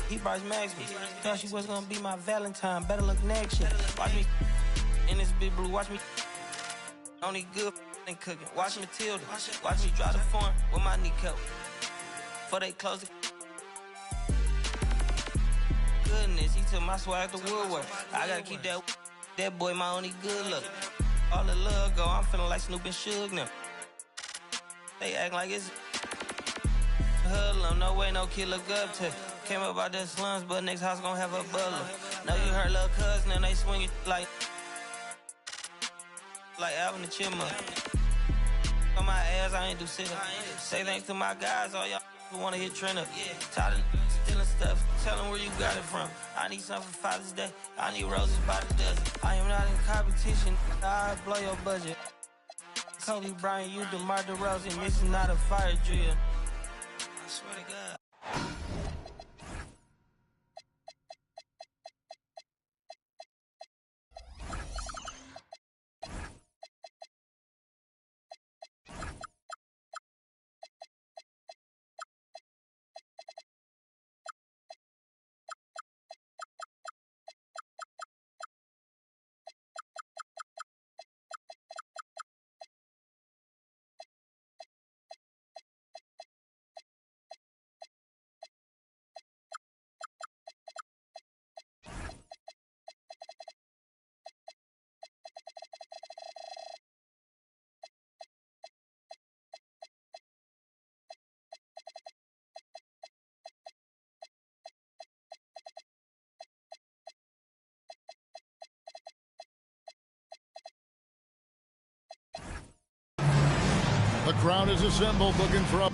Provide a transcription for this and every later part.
He Bryce Maxwell. Thought she was gonna be my Valentine. Better look next year. Watch me in this big blue. Watch me only good and cooking. Watch Matilda. Watch me drive the form with my kneecap. Before they close the goodness, he took my swag to Woodwork. I gotta keep that boy my only good look. All the love go, I'm feeling like Snoop and Suge now. They act like it's hoodlum, no way, no kid look up to. Came up out the slums, but next house gon' have a butler. Know you heard little cousin and they swing it like Alvin the Chipmunk. On my ass, I ain't do sit up. Say thanks to my guys, all y'all who wanna hit trend up. Tired of stealing stuff, tell them where you got it from. I need something for Father's Day, I need roses by the dozen. I am not in competition, I blow your budget. Kobe Bryant, you DeMar DeRozan, this is not a fire drill. I swear to God. The crowd is assembled looking for a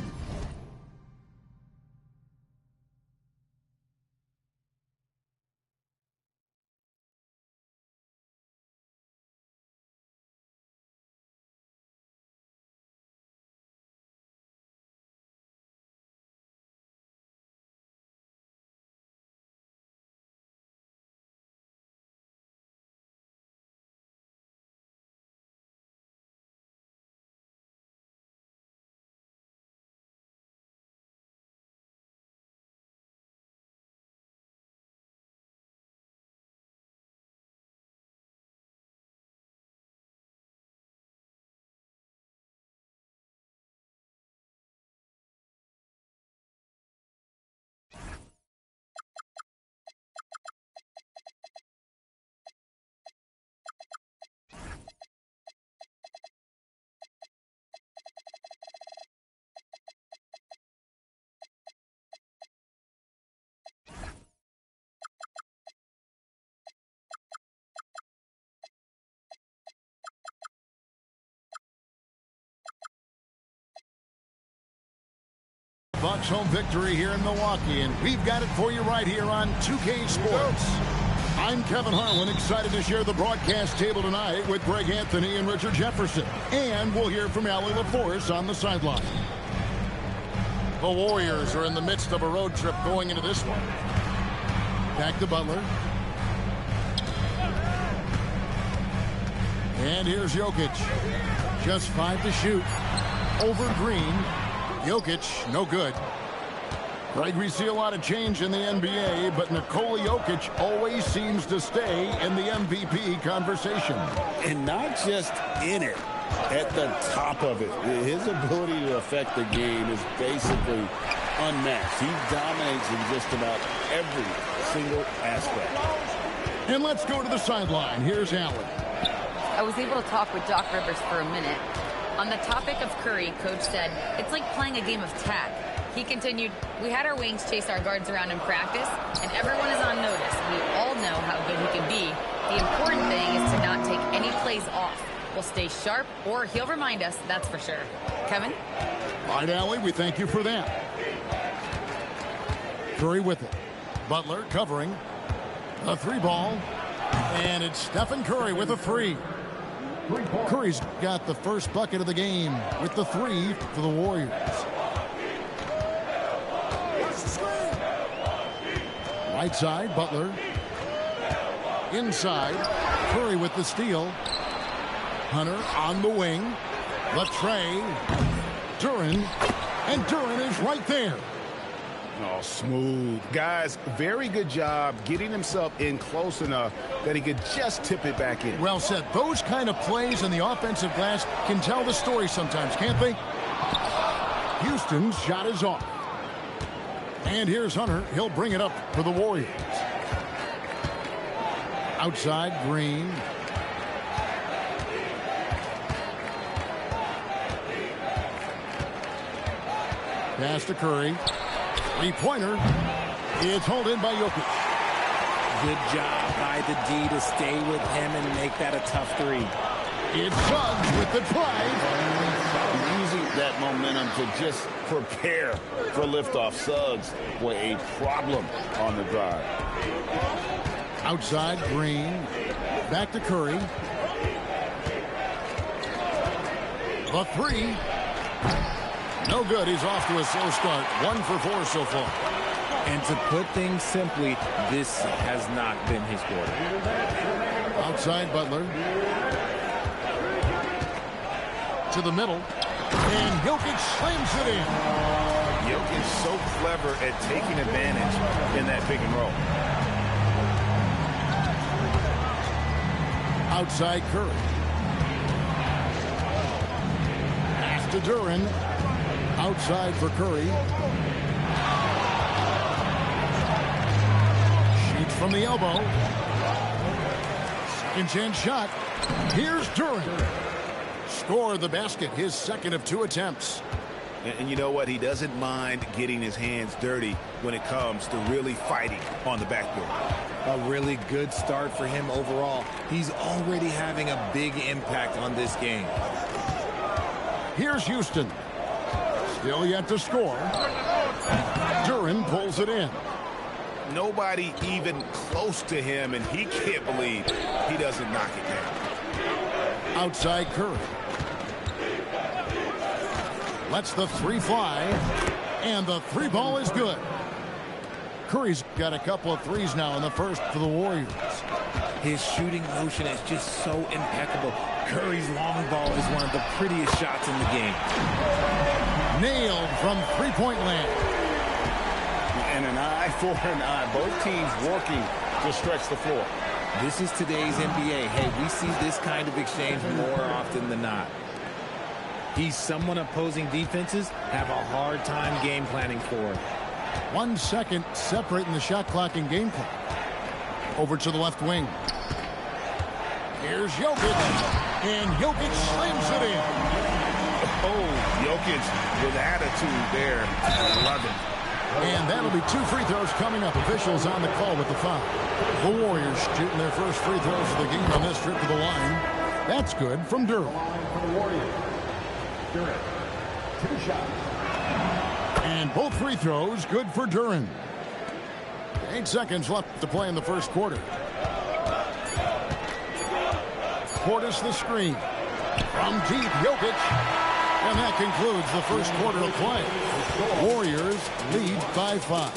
Bucks home victory here in Milwaukee, and we've got it for you right here on 2K Sports. I'm Kevin Harlan, excited to share the broadcast table tonight with Greg Anthony and Richard Jefferson. And we'll hear from Allie LaForce on the sideline. The Warriors are in the midst of a road trip going into this one. Back to Butler. And here's Jokic. Just 5 to shoot. Over Green. Jokic, no good. Greg, we see a lot of change in the NBA, but Nikola Jokic always seems to stay in the MVP conversation. And not just in it, at the top of it. His ability to affect the game is basically unmatched. He dominates in just about every single aspect. And let's go to the sideline. Here's Allen. I was able to talk with Doc Rivers for a minute. On the topic of Curry, Coach said, it's like playing a game of tag. He continued, we had our wings chase our guards around in practice, and everyone is on notice. We all know how good he can be. The important thing is to not take any plays off. We'll stay sharp, or he'll remind us, that's for sure. Kevin? All right, Allie, we thank you for that. Curry with it. Butler covering. A 3-ball. And it's Stephen Curry with a 3. Curry's got the first bucket of the game with the 3 for the Warriors. Right side, Butler. Inside, Curry with the steal. Hunter on the wing. Latrey. Duren. And Duren is right there. Oh, smooth. Guys, very good job getting himself in close enough that he could just tip it back in. Well said. Those kind of plays in the offensive glass can tell the story sometimes, can't they? Houston's shot is off. And here's Hunter. He'll bring it up for the Warriors. Outside, Green. Pass to Curry. Three-pointer. It's hauled in by Jokic. Good job by the D to stay with him and make that a tough three. It's Suggs with the drive. Using that momentum to just prepare for liftoff. Suggs were a problem on the drive. Outside, Green. Back to Curry. The three. No good. He's off to a slow start. 1 for 4 so far. And to put things simply, this has not been his quarter. Outside, Butler. To the middle. And Jokic slams it in. Jokic so clever at taking advantage in that pick and roll. Outside, Curry. Pass to Duren. Outside for Curry. Shoots from the elbow. Second chance shot. Here's Duren. Score the basket, his second of 2 attempts. And you know what? He doesn't mind getting his hands dirty when it comes to really fighting on the backboard. A really good start for him overall. He's already having a big impact on this game. Here's Houston. Still yet to score. Duren pulls it in. Nobody even close to him, and he can't believe he doesn't knock it down. Outside Curry. Lets the three fly. And the three ball is good. Curry's got a couple of threes now in the first for the Warriors. His shooting motion is just so impeccable. Curry's long ball is one of the prettiest shots in the game. Nailed from three-point land. And an eye for an eye. Both teams working to stretch the floor. This is today's NBA. Hey, we see this kind of exchange more often than not. He's someone opposing defenses have a hard time game planning for. 1 second separating the shot clock and game clock. Over to the left wing. Here's Jokic. And Jokic slams it in. Oh, Jokic with attitude there. Love it. And that'll be 2 free throws coming up. Officials on the call with the foul. The Warriors shooting their first free throws of the game on this trip to the line. That's good from Duren. For the Warriors. Duren. 2 shots. And both free throws good for Duren. 8 seconds left to play in the first quarter. Portis the screen. From deep, Jokic. And that concludes the first quarter of play. Warriors lead by 5.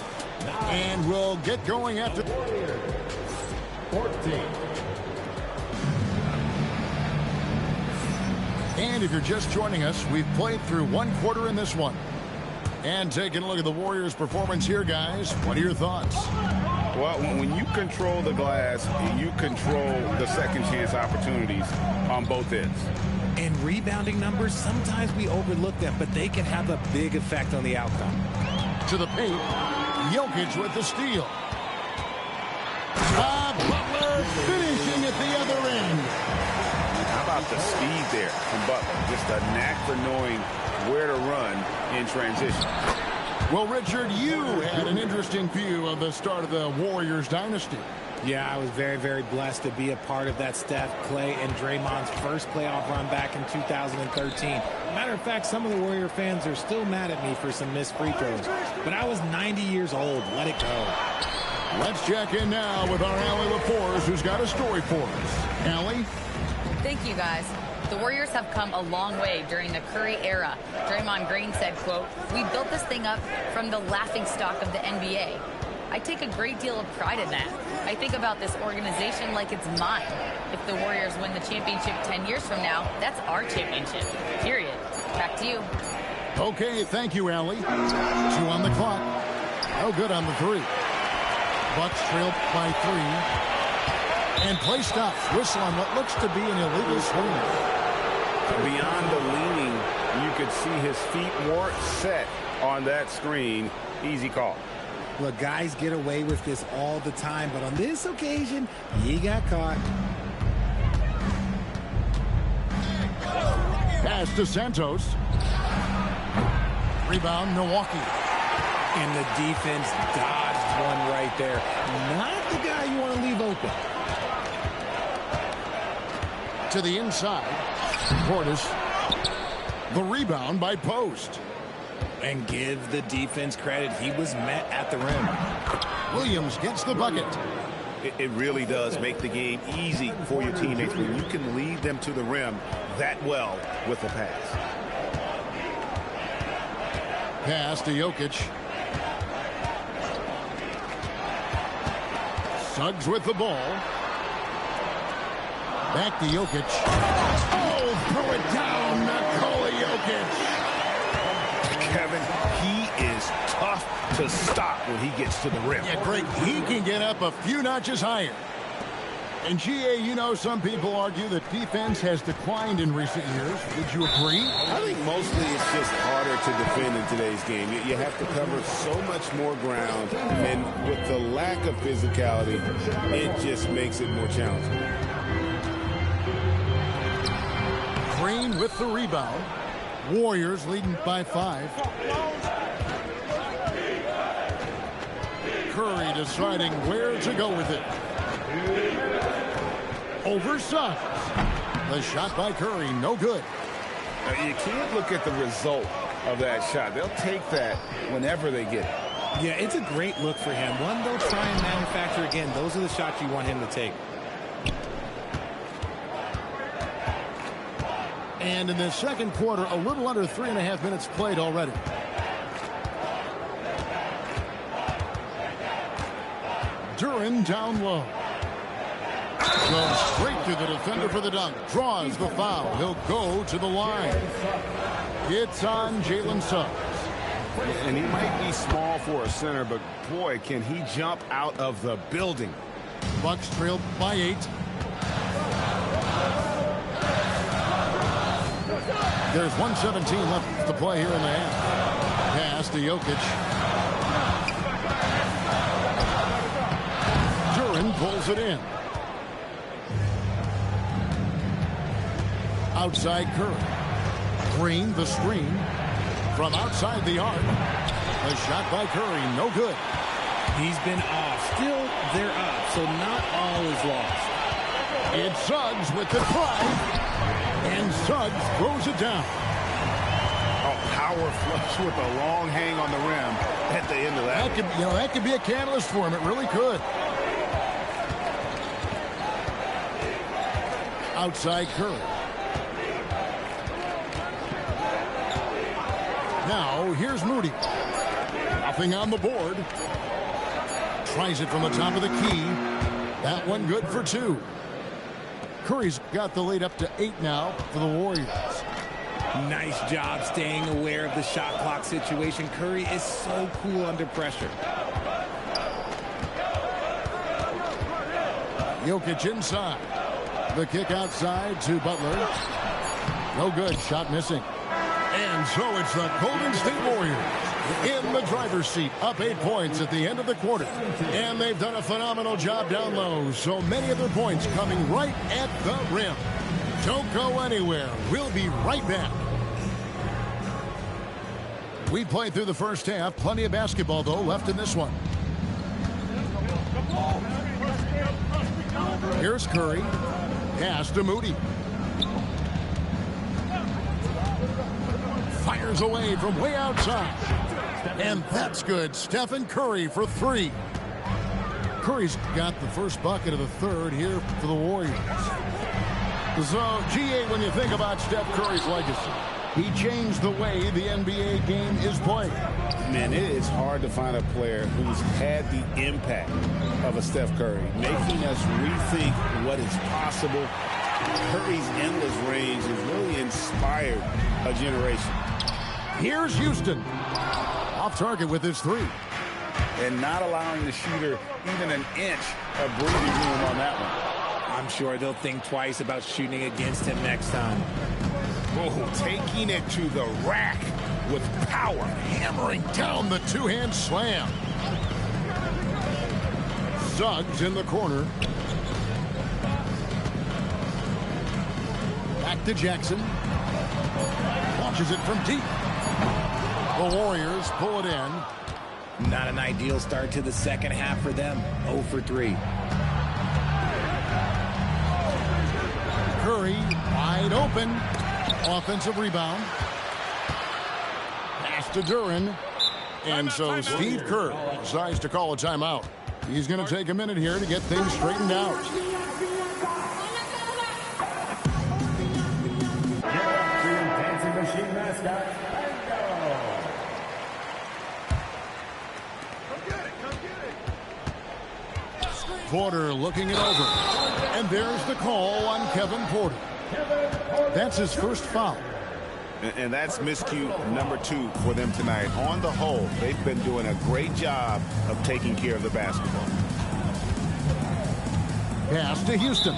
And we'll get going after... 14. And if you're just joining us, we've played through 1 quarter in this one. And taking a look at the Warriors' performance here, guys. What are your thoughts? Well, when you control the glass, you control the second chance opportunities on both ends. And rebounding numbers, sometimes we overlook them, but they can have a big effect on the outcome. To the paint, Jokic with the steal. Butler finishing at the other end. How about the speed there from Butler? Just a knack for knowing where to run in transition. Well, Richard, you had an interesting view of the start of the Warriors dynasty. Yeah, I was very, very blessed to be a part of that Steph, Clay, and Draymond's first playoff run back in 2013. Matter of fact, some of the Warrior fans are still mad at me for some missed free throws. But I was 90 years old. Let it go. Let's check in now with our Allie LaForce, who's got a story for us. Allie? Thank you, guys. The Warriors have come a long way during the Curry era. Draymond Green said, quote, "We built this thing up from the laughingstock of the NBA. I take a great deal of pride in that. I think about this organization like it's mine. If the Warriors win the championship 10 years from now, that's our championship. Period." Back to you. Okay, thank you, Allie. 2 on the clock. No good on the three. Bucks trail by 3. And play stops. Whistle on what looks to be an illegal swing. Beyond the leaning, you could see his feet weren't set on that screen. Easy call. Look, guys get away with this all the time, but on this occasion, he got caught. Pass to Santos. Rebound, Milwaukee. And the defense dodged one right there. Not the guy you want to leave open. To the inside. Portis. The rebound by Post. And give the defense credit. He was met at the rim. Williams gets the bucket. It really does make the game easy for your teammates when you can lead them to the rim that well with a pass. Pass to Jokic. Suggs with the ball. Back to Jokic. Oh, throw it down, Nikola Jokic. Kevin, he is tough to stop when he gets to the rim. Yeah, Greg, he can get up a few notches higher. And GA, you know, some people argue that defense has declined in recent years. Would you agree? I think mostly it's just harder to defend in today's game. You have to cover so much more ground, and with the lack of physicality, it just makes it more challenging. Green with the rebound. Warriors leading by 5. Curry deciding where to go with it. Over Suggs. The shot by Curry, no good. Now, you can't look at the result of that shot. They'll take that whenever they get it. Yeah, it's a great look for him. One they'll try and manufacture again. Those are the shots you want him to take. And in the second quarter, a little under 3.5 minutes played already. Duren down low. Goes straight to the defender for the dunk. Draws the foul. He'll go to the line. It's on Jalen Suggs. And he might be small for a center, but boy, can he jump out of the building. Bucks trailed by 8. There's 1:17 left to play here in the half. Pass to Jokic. Duren pulls it in. Outside Curry. Green the screen. From outside the arc. The shot by Curry, no good. He's been off. Still, they're up, so not all is lost. It's Suggs with the drive. And Suggs throws it down. A power flush with a long hang on the rim at the end of that. That could be a catalyst for him. It really could. Outside Curry. Now, here's Moody. Nothing on the board. Tries it from the top of the key. That one good for 2. Curry's got the lead up to 8 now for the Warriors. Nice job staying aware of the shot clock situation. Curry is so cool under pressure. Jokic inside. The kick outside to Butler. No good. Shot missing. And so it's the Golden State Warriors in the driver's seat, up 8 points at the end of the quarter. And they've done a phenomenal job down low, so many of their points coming right at the rim. Don't go anywhere. We'll be right back. We played through the first half. Plenty of basketball, though, left in this one. Here's Curry. Pass to Moody. Fires away from way outside. And that's good. Stephen Curry for 3. Curry's got the first bucket of the third here for the Warriors. So, GA, when you think about Steph Curry's legacy, he changed the way the NBA game is played. Man, it is hard to find a player who's had the impact of a Steph Curry, making us rethink what is possible. Curry's endless range has really inspired a generation. Here's Houston. Off target with his 3. and not allowing the shooter even an inch of breathing room on that one. I'm sure they'll think twice about shooting against him next time. Oh, taking it to the rack with power, hammering down the two-hand slam. Suggs in the corner. Back to Jackson. Launches it from deep. The Warriors pull it in. Not an ideal start to the second half for them. 0 for 3. Curry wide open. Offensive rebound. Pass to Duren. And so Steve Kerr decides to call a timeout. He's going to take a minute here to get things straightened out. Porter looking it over. And there's the call on Kevin Porter. That's his first foul. And that's miscue number 2 for them tonight. On the whole, they've been doing a great job of taking care of the basketball. Pass to Houston.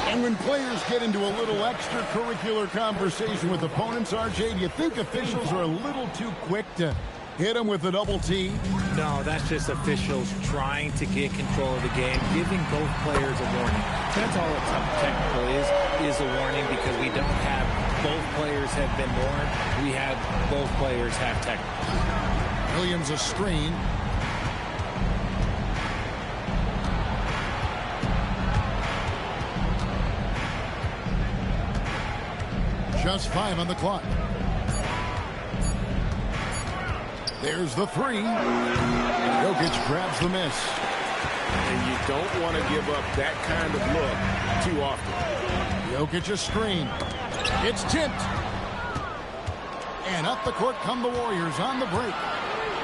And when players get into a little extracurricular conversation with opponents, RJ, do you think officials are a little too quick to hit them with a double T? No, that's just officials trying to get control of the game, giving both players a warning. That's all a technical is a warning, because we don't have both players have been warned. We have both players have technical. Williams a screen. Just 5 on the clock. There's the 3. Jokic grabs the miss. And you don't want to give up that kind of look too often. Jokic a screen. It's tipped. And up the court come the Warriors on the break.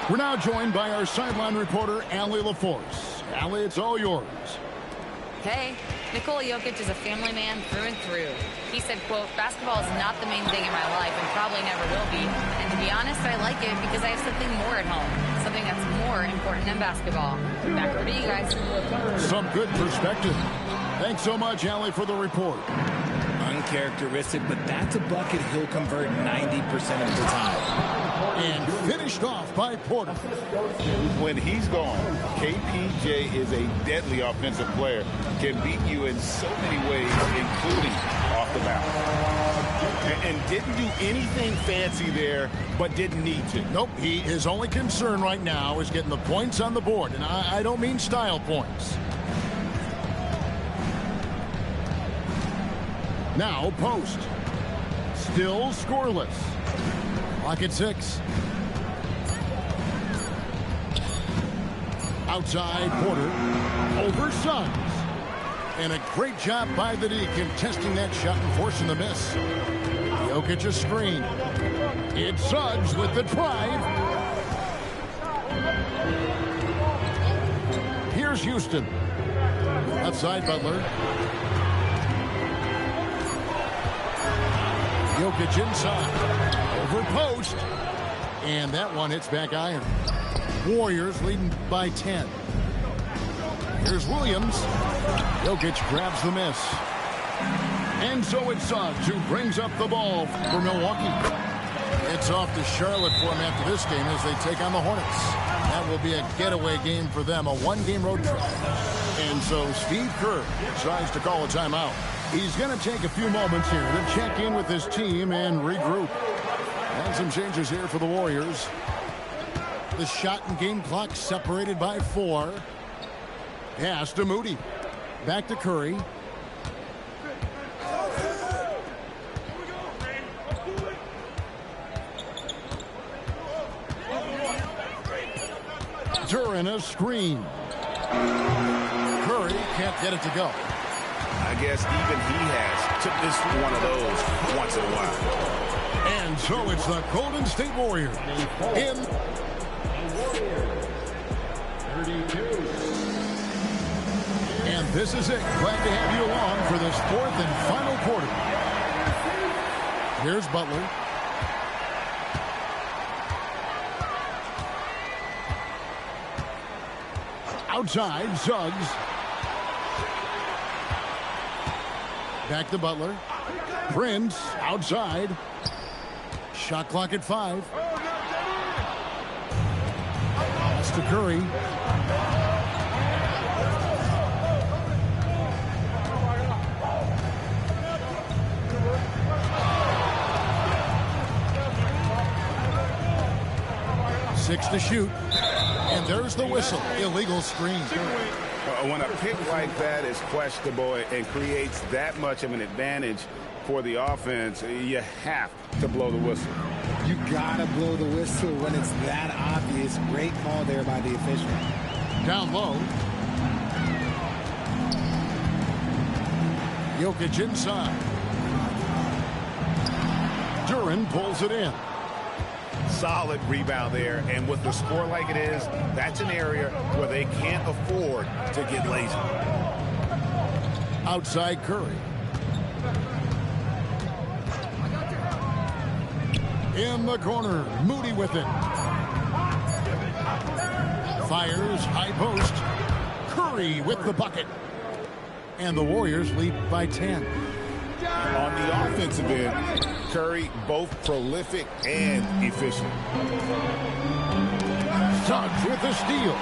We're now joined by our sideline reporter, Allie LaForce. Allie, it's all yours. Hey, Nikola Jokic is a family man through and through. He said, quote, "Basketball is not the main thing in my life and probably never will be. And to be honest, I like it because I have something more at home. Something that's more important than basketball." Back over to you guys. Some good perspective. Thanks so much, Allie, for the report. Uncharacteristic, but that's a bucket he'll convert 90% of the time. And finished off by Porter. When he's gone, KPJ is a deadly offensive player. Can beat you in so many ways, including off the bounce. And didn't do anything fancy there, but didn't need to. Nope, his only concern right now is getting the points on the board. And I don't mean style points. Now post. Still scoreless. Clock at 6. Outside Porter. Over Suggs. And a great job by the D contesting that shot and forcing the miss. Jokic a screen. It's Suggs with the drive. Here's Houston. Outside Butler. Jokic inside. Over post. And that one hits back iron. Warriors leading by 10. Here's Williams. Jokic grabs the miss. And so it's Suggs who brings up the ball for Milwaukee. It's off to Charlotte for him after this game as they take on the Hornets. That will be a getaway game for them, a one-game road trip. And so Steve Kerr decides to call a timeout. He's going to take a few moments here to check in with his team and regroup. And some changes here for the Warriors. The shot and game clock separated by 4. Pass to Moody. Back to Curry. Duren a screen. Curry can't get it to go. I guess even he has took this one of those once in a while. And so it's the Golden State Warriors in 32. And this is it. Glad to have you along for this 4th and final quarter. Here's outside, Suggs. Back to Butler. Prince outside. Shot clock at 5. Pass to Curry. Six to shoot. And there's the whistle. Illegal screen. When a pick like that is questionable and creates that much of an advantage for the offense, you have to blow the whistle. You gotta blow the whistle when it's that obvious. Great call there by the official. Down low. Jokic inside. Duren pulls it in. Solid rebound there, and with the score like it is, that's an area where they can't afford to get lazy. Outside Curry. In the corner, Moody with it. Fires, high post. Curry with the bucket. And the Warriors lead by 10. On the offensive end, Curry both prolific and efficient. Suggs with the steal.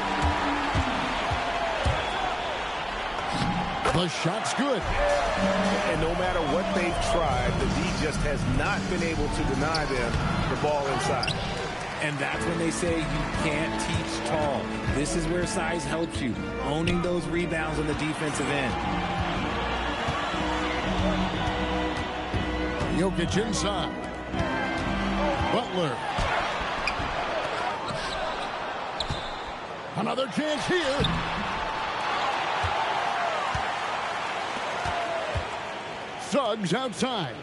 The shot's good. And no matter what they've tried, the D just has not been able to deny them the ball inside. And that's when they say you can't teach tall. This is where size helps you, owning those rebounds on the defensive end. Jokic inside. Butler. Another chance here. Suggs outside.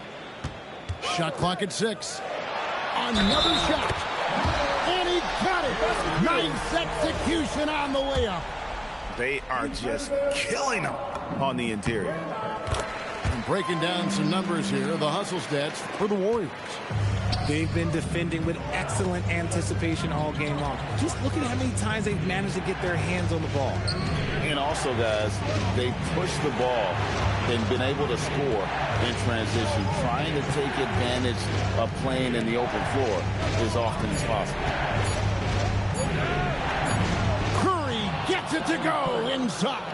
Shot clock at 6. Another shot. And he got it. Nice execution on the way up. They are just killing them on the interior. Breaking down some numbers here, the hustle stats for the Warriors. They've been defending with excellent anticipation all game long. Just look at how many times they've managed to get their hands on the ball. And also, guys, they pushed the ball and been able to score in transition, trying to take advantage of playing in the open floor as often as possible. Curry gets it to go inside.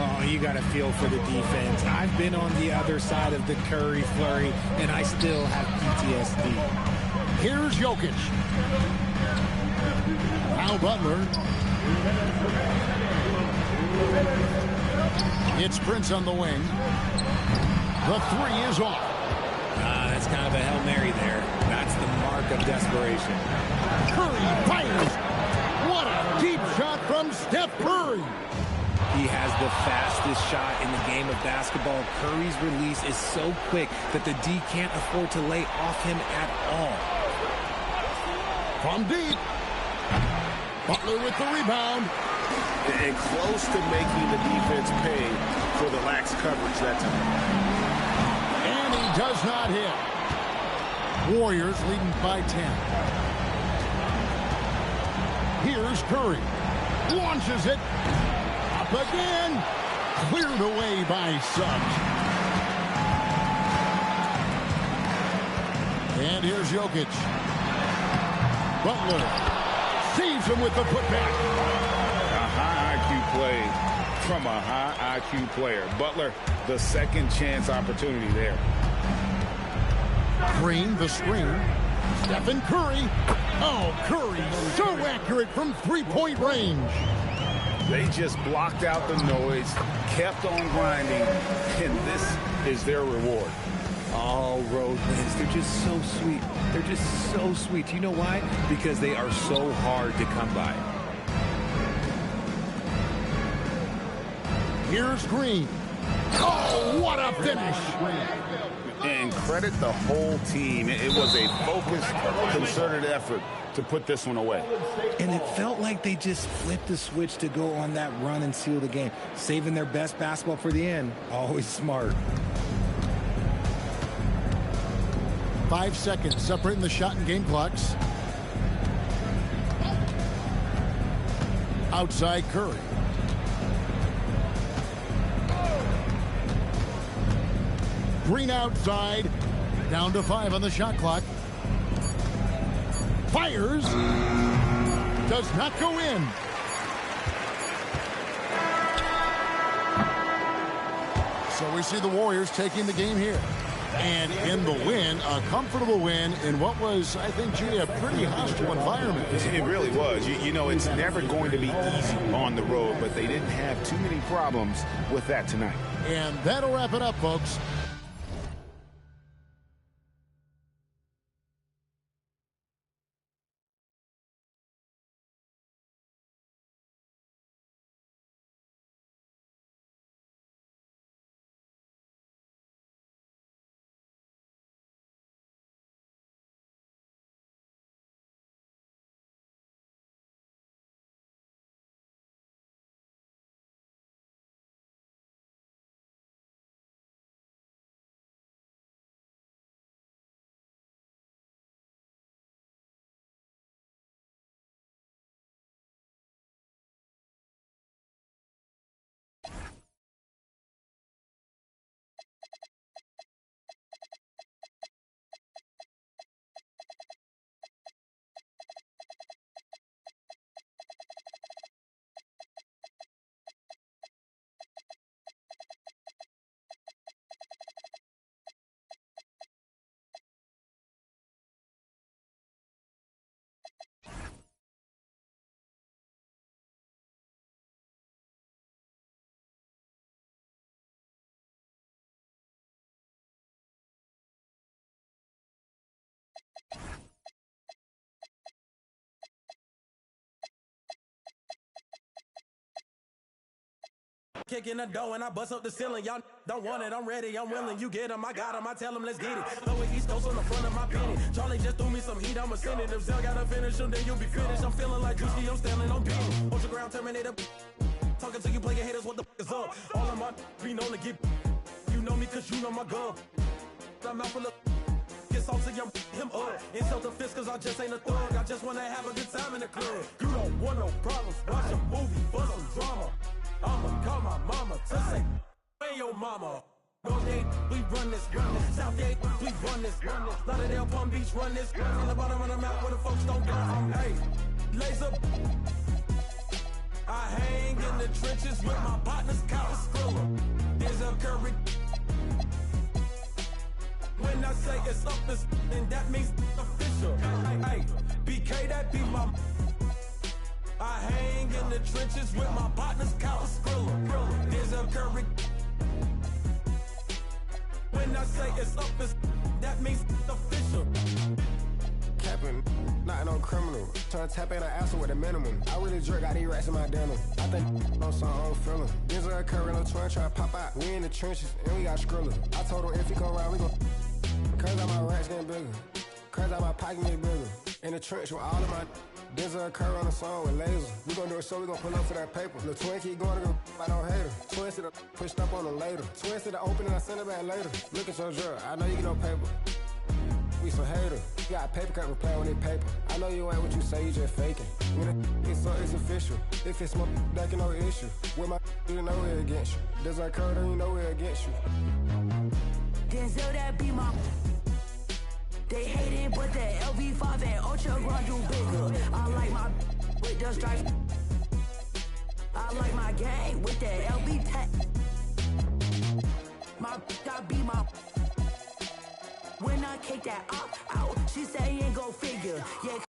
Oh, you got to feel for the defense. I've been on the other side of the Curry flurry, and I still have PTSD. Here's Jokic. Now Butler. It's Prince on the wing. The 3 is off. That's kind of a Hail Mary there. That's the mark of desperation. Curry fires. What a deep shot from Steph Curry. He has the fastest shot in the game of basketball. Curry's release is so quick that the D can't afford to lay off him at all. From deep. Butler with the rebound. And close to making the defense pay for the lax coverage that time. And he does not hit. Warriors leading by 10. Here's Curry. Launches it. Again, cleared away by Suggs. And here's Jokic. Butler saves him with the putback. A high IQ play from a high IQ player. Butler, the second chance opportunity there. Green, the screen. Stephen Curry. Oh, Curry so accurate from three-point range. They just blocked out the noise, kept on grinding, and this is their reward. All road wins. They're just so sweet. They're just so sweet. You know why? Because they are so hard to come by. Here's Green. Oh, what a finish. And credit the whole team. It was a focused, concerted effort to put this one away. And it felt like they just flipped the switch to go on that run and seal the game. Saving their best basketball for the end. Always smart. 5 seconds separating the shot and game clocks. Outside Curry. Green outside. Down to 5 on the shot clock. Fires. Does not go in. So we see the Warriors taking the game here. And in the win, a comfortable win in what was, I think, G, a pretty hostile environment. It really was. You know, it's never going to be easy on the road, but they didn't have too many problems with that tonight. And that'll wrap it up, folks. Kicking the door and I bust up the ceiling. Y'all don't want it, I'm ready, I'm willing. You get them, I got them, I tell them, let's get it. Lower East Coast on the front of my penny. Charlie just threw me some heat, I'ma send it. If Zell gotta finish them, then you'll be finished. I'm feeling like Juicy, I'm standing on beat. Ultra ground Terminator. Talking to you player haters, what the is up? All of my be known to get. You know me cause you know my gun. I'm out for the get salt to him up. Insult the fist cause I just ain't a thug. I just wanna have a good time in the club. You don't want no problems, watch a movie for some drama. I'ma call my mama to say, hey yo mama. North Gate, we run this. South Gate, we run this. Lauderdale, Palm Beach, run this. In the bottom of the map where the folks don't go. Hey, laser. I hang in the trenches with my partners, Kyle Skrilla. There's a Curry. When I say it's up, it's and that means official. Hey, BK, that be my. I hang in the trenches with my partners, Kyle Skrilla. There's a Curry. When I say it's up, it's that means official. Capping, not no criminal. Trying to tap in an asshole with a minimum. I really jerk out these rats in my denim. I think on some own feeling. There's a Curry in the twin try to pop out. We in the trenches and we got Skrilla. I told him if he come around, we gon' cause all my rats getting bigger. Cause all my pocket getting bigger. In the trench with all of my. There's a Curry on the song with lasers. We gon' do a show, we gon' pull up for that paper. The twin keep going to go, I don't hate her. Twin said I pushed up on her later. Twin said I open and I send it back later. Look at your drill, I know you get no paper. We some hater. You got a paper cut, we play on that paper. I know you ain't what you say, you just faking. When it's so, it's official. If it's my that can no issue. With my you know we're against you. There's a Curry, you know we're against you. Denzel, that be my. They hate it, but that LV5 and Ultra run do bigger. I like my with the stripes. I like my gang with that LB tech. My I be my. When I kick that out, she say ain't go figure. Yeah.